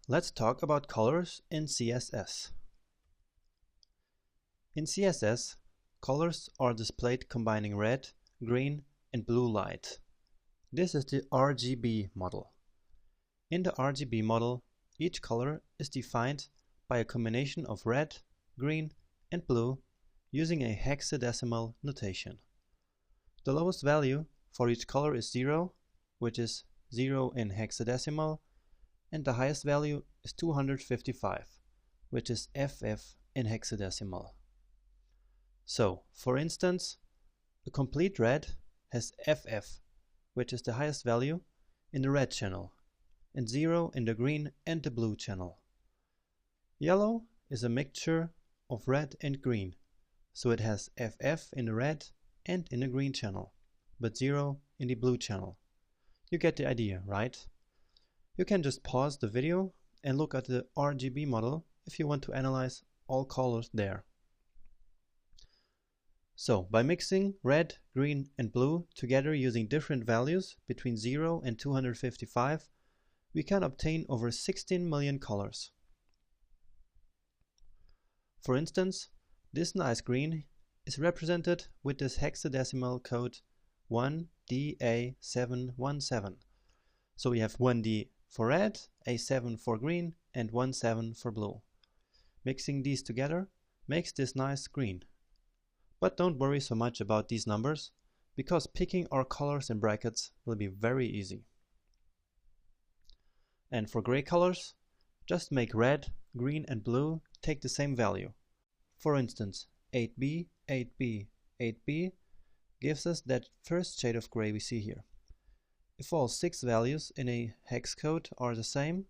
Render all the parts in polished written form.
Let's talk about colors in CSS. In CSS, colors are displayed combining red, green, and blue light. This is the RGB model. In the RGB model, each color is defined by a combination of red, green, and blue using a hexadecimal notation. The lowest value for each color is 0, which is 0 in hexadecimal, and the highest value is 255, which is FF in hexadecimal. So, for instance, a complete red has FF, which is the highest value in the red channel, and 0 in the green and the blue channel. Yellow is a mixture of red and green, so it has FF in the red and in the green channel, but 0 in the blue channel. You get the idea, right? You can just pause the video and look at the RGB model if you want to analyze all colors there. So, by mixing red, green, and blue together using different values between 0 and 255, we can obtain over 16 million colors. For instance, this nice green is represented with this hexadecimal code 1DA717. So we have 1D for red, A7 for green, and 17 for blue. Mixing these together makes this nice green. But don't worry so much about these numbers, because picking our colors in brackets will be very easy. And for gray colors, just make red, green, and blue take the same value. For instance, 8B, 8B, 8B gives us that first shade of gray we see here. If all 6 values in a hex code are the same,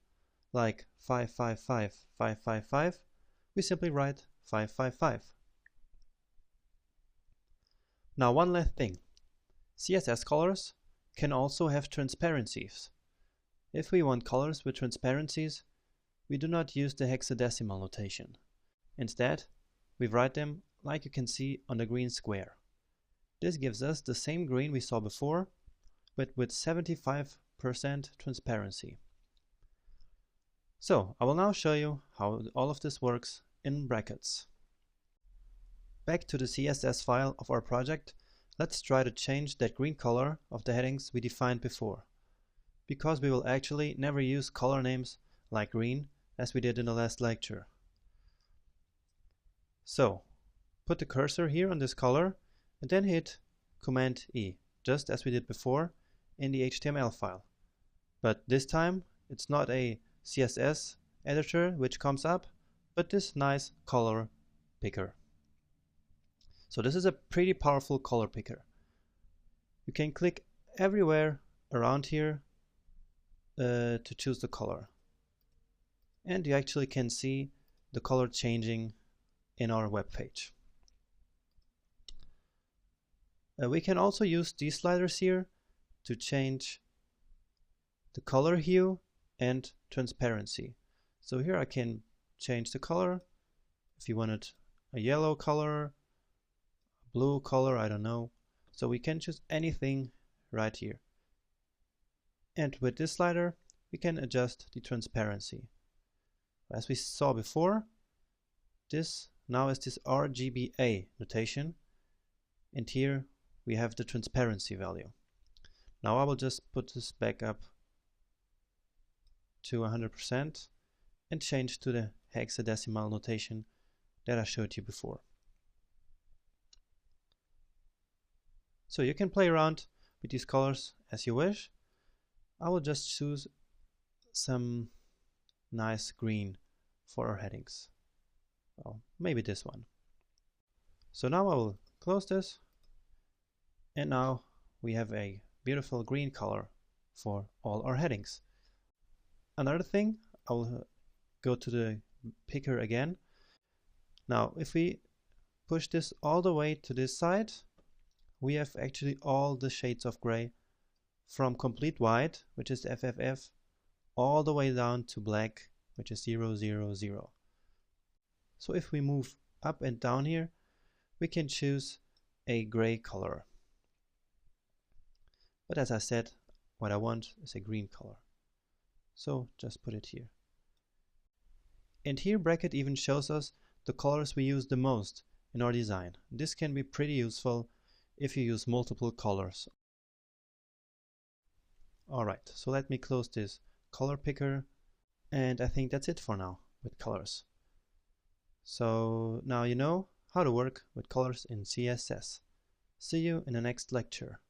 like 555, 555, we simply write 555. Now one last thing. CSS colors can also have transparencies. If we want colors with transparencies, we do not use the hexadecimal notation. Instead, we write them like you can see on the green square. This gives us the same green we saw before, but with 75% transparency. So, I will now show you how all of this works in brackets. Back to the CSS file of our project, let's try to change that green color of the headings we defined before, because we will actually never use color names like green as we did in the last lecture. So, put the cursor here on this color and then hit Command E, just as we did before in the HTML file. But this time it's not a CSS editor which comes up, but this nice color picker. So this is a pretty powerful color picker. You can click everywhere around here to choose the color. And you actually can see the color changing in our web page. We can also use these sliders here to change the color hue and transparency. So here I can change the color. If you wanted a yellow color, blue color, I don't know. So we can choose anything right here. And with this slider, we can adjust the transparency. As we saw before, this now is this RGBA notation, and here we have the transparency value. Now I will just put this back up to 100% and change to the hexadecimal notation that I showed you before. So you can play around with these colors as you wish. I will just choose some nice green for our headings. Well, maybe this one. So now I will close this, and now we have a beautiful green color for all our headings. Another thing, I will go to the picker again. Now if we push this all the way to this side, we have actually all the shades of gray, from complete white, which is FFF, all the way down to black, which is 000. So if we move up and down here, we can choose a gray color. But as I said, what I want is a green color. So just put it here. And here bracket even shows us the colors we use the most in our design. This can be pretty useful if you use multiple colors. Alright, so let me close this color picker, and I think that's it for now with colors. So now you know how to work with colors in CSS. See you in the next lecture.